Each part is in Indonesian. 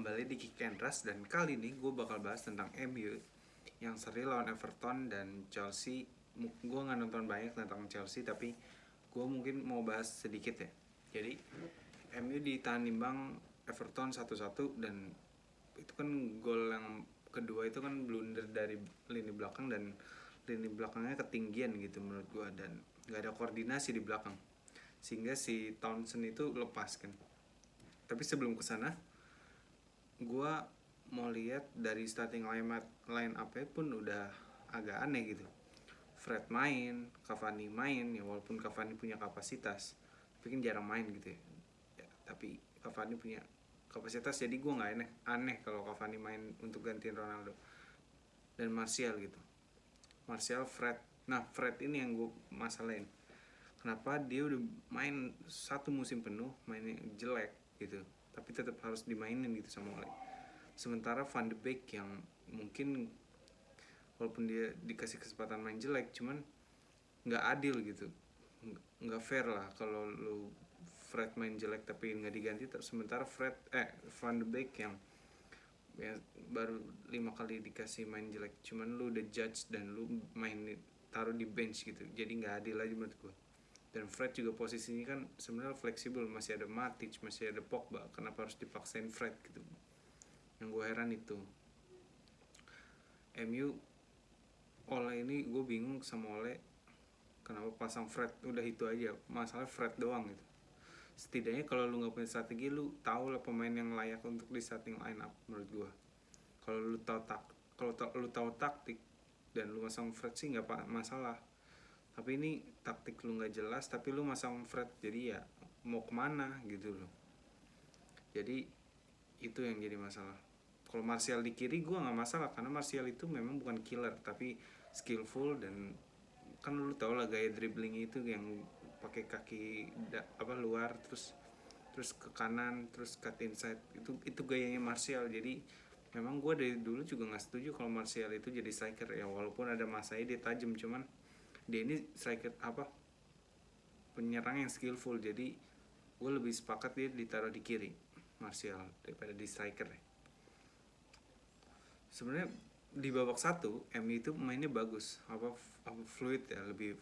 kembali di Kick and Rush, dan kali ini gue bakal bahas tentang MU yang seri lawan Everton dan Chelsea. Gue nggak nonton banyak tentang Chelsea, tapi gue mungkin mau bahas sedikit ya. Jadi MU ditahan imbang Everton 1-1, dan itu kan gol yang kedua itu kan blunder dari lini belakang, dan lini belakangnya ketinggian gitu menurut gue, dan nggak ada koordinasi di belakang sehingga si Townsend itu lepas kan. Tapi sebelum kesana, gue mau lihat dari starting line up pun udah agak aneh gitu. Fred main, Cavani main, ya walaupun Cavani punya kapasitas, tapi kan jarang main gitu ya, tapi Cavani punya kapasitas, jadi gue nggak aneh kalau Cavani main untuk gantiin Ronaldo dan Martial gitu. Martial, Fred. Nah, Fred ini yang gue masalahin. Kenapa dia udah main satu musim penuh mainnya jelek gitu, tapi tetap harus dimainin gitu sama Ole. Sementara Van de Beek yang mungkin walaupun dia dikasih kesempatan main jelek, cuman nggak adil gitu, nggak fair lah kalau lu Fred main jelek tapi nggak diganti, sementara Van de Beek yang ya, baru 5 kali dikasih main jelek, cuman lu udah judge dan lu main taruh di bench gitu, jadi nggak adil aja menurut gue. Dan Fred juga posisinya kan sebenarnya fleksibel, masih ada Matic, masih ada Pogba, kenapa harus dipaksain Fred gitu? Yang gue heran itu MU Ole ini, gue bingung sama Ole kenapa pasang Fred, udah itu aja, masalah Fred doang gitu. Setidaknya kalau lu nggak punya strategi, lu tahu lah pemain yang layak untuk di starting line up menurut gue. Kalau lu tahu taktik dan lu masang Fred sih nggak masalah. Tapi ini taktik lu nggak jelas, tapi lu masang Fred, jadi ya mau kemana gitu loh. Jadi itu yang jadi masalah. Kalau Martial di kiri gue nggak masalah, karena Martial itu memang bukan killer tapi skillful, dan kan lu tau lah gaya dribbling itu yang pakai kaki luar, terus ke kanan, terus cut inside, itu gayanya Martial. Jadi memang gue dari dulu juga nggak setuju kalau Martial itu jadi striker ya, walaupun ada masanya dia tajam, cuman dia ini striker penyerang yang skillful. Jadi gue lebih sepakat dia ditaruh di kiri Martial daripada di striker ya. Sebenarnya di babak satu MU itu mainnya bagus, fluid ya, lebih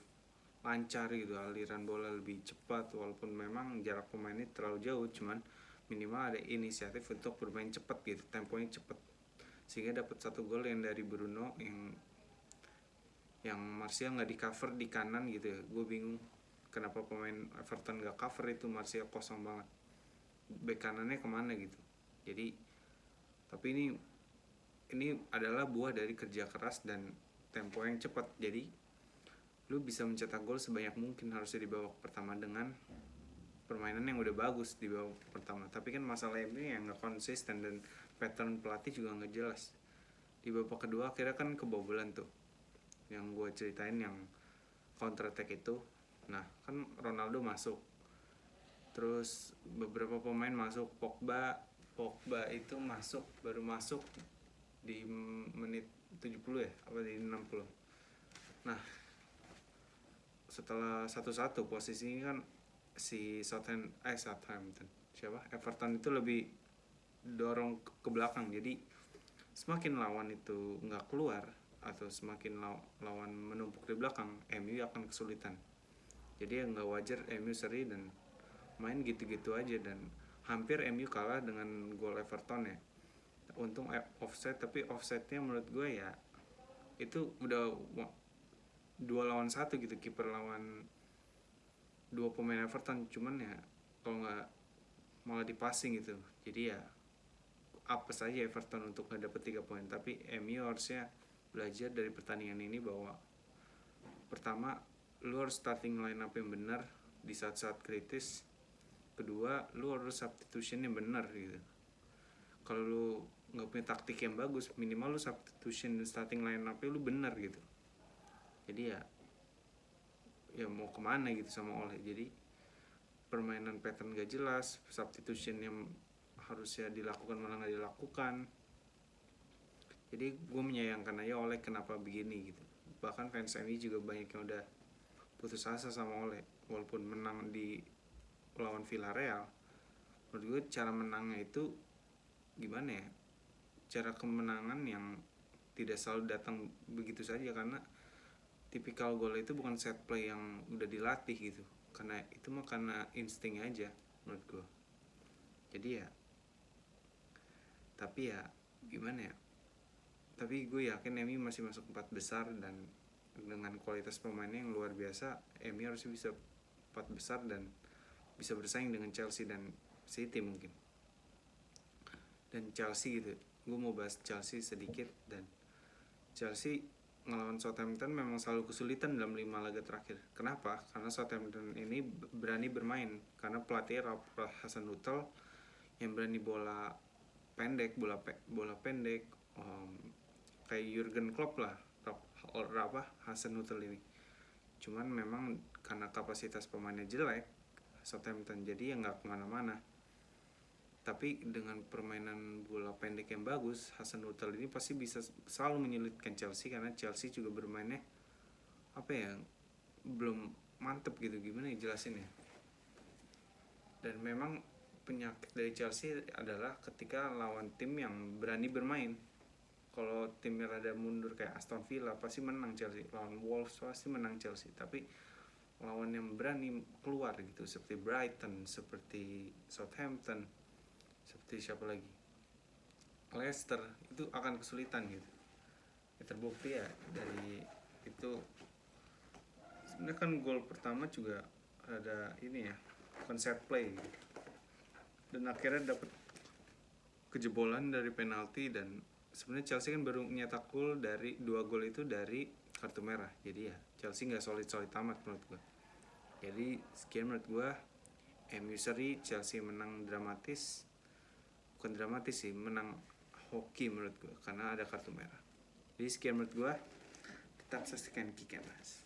lancar gitu, aliran bola lebih cepat, walaupun memang jarak pemainnya terlalu jauh, cuman minimal ada inisiatif untuk bermain cepat gitu, temponya cepat, sehingga dapat satu gol yang dari Bruno, yang Martial nggak di cover di kanan gitu ya. Gue bingung kenapa pemain Everton nggak cover itu, Martial kosong banget, bek kanannya kemana gitu. Jadi tapi ini adalah buah dari kerja keras dan tempo yang cepat. Jadi lu bisa mencetak gol sebanyak mungkin harusnya di babak pertama dengan permainan yang udah bagus di babak pertama. Tapi kan masalah ini yang nggak konsisten dan pattern pelatih juga nggak jelas. Di babak kedua akhirnya kan kebobolan tuh, yang gue ceritain, yang counter attack itu. Nah kan Ronaldo masuk, terus beberapa pemain masuk. Pogba itu baru masuk di menit 70 ya, apa di 60. Nah setelah 1-1 posisinya kan si Southampton siapa Everton itu lebih dorong ke belakang, jadi semakin lawan itu nggak keluar atau semakin lawan menumpuk di belakang, MU akan kesulitan. Jadi ya nggak wajar MU seri dan main gitu-gitu aja, dan hampir MU kalah dengan gol Everton ya. Untung offset, tapi offsetnya menurut gue ya itu udah 2 lawan 1 gitu, kiper lawan 2 pemain Everton, cuman ya kalau nggak malah di passing gitu. Jadi ya apes aja Everton untuk nggak dapet 3 poin. Tapi MU harusnya belajar dari pertandingan ini bahwa pertama lu harus starting line up yang benar di saat-saat kritis. Kedua, lu harus substitution yang benar gitu. Kalau lu nggak punya taktik yang bagus, minimal lu substitution dan starting line up lu benar gitu. Jadi ya mau kemana gitu sama Ole. Jadi permainan pattern gak jelas, substitution yang harusnya dilakukan malah nggak dilakukan. Jadi gue menyayangkan aja Ole kenapa begini gitu. Bahkan fans MU juga banyak yang udah putus asa sama Ole, walaupun menang di lawan Villarreal. Menurut gue cara menangnya itu gimana ya, cara kemenangan yang tidak selalu datang begitu saja, karena tipikal gol itu bukan set play yang udah dilatih gitu, karena itu mah karena insting aja menurut gue. Jadi ya, tapi ya gimana ya, tapi gue yakin MU masih masuk 4 besar, dan dengan kualitas pemainnya yang luar biasa, MU harus bisa 4 besar dan bisa bersaing dengan Chelsea dan City mungkin. Dan Chelsea gitu, gue mau bahas Chelsea sedikit. Dan Chelsea ngelawan Southampton memang selalu kesulitan dalam 5 laga terakhir. Kenapa? Karena Southampton ini berani bermain, karena pelatih Ralph Hasenhüttl yang berani bola pendek, kayak Jurgen Klopp lah, Hasenhüttl ini. Cuman memang karena kapasitas pemainnya jelek Southampton, jadi ya nggak kemana-mana. Tapi dengan permainan bola pendek yang bagus, Hasenhüttl ini pasti bisa selalu menyulitkan Chelsea, karena Chelsea juga bermainnya apa ya, belum mantep gitu, gimana ya jelasinnya. Dan memang penyakit dari Chelsea adalah ketika lawan tim yang berani bermain. Kalau timnya rada mundur kayak Aston Villa pasti menang Chelsea, lawan Wolves pasti menang Chelsea. Tapi lawan yang berani keluar gitu, seperti Brighton, seperti Southampton, seperti siapa lagi, Leicester, itu akan kesulitan gitu. Ya, terbukti ya dari itu. Sebenarnya kan gol pertama juga ada ini ya, konsep play gitu. Dan akhirnya dapat kejebolan dari penalti, dan sebenarnya Chelsea kan baru nyetak gol dari 2 gol itu dari kartu merah. Jadi ya Chelsea nggak solid amat menurut gue. Jadi sekian menurut gue, MU seri, Chelsea menang dramatis. Bukan dramatis sih, menang hoki menurut gue, karena ada kartu merah. Jadi sekian menurut gue, tetap saksikan Kick and Rush.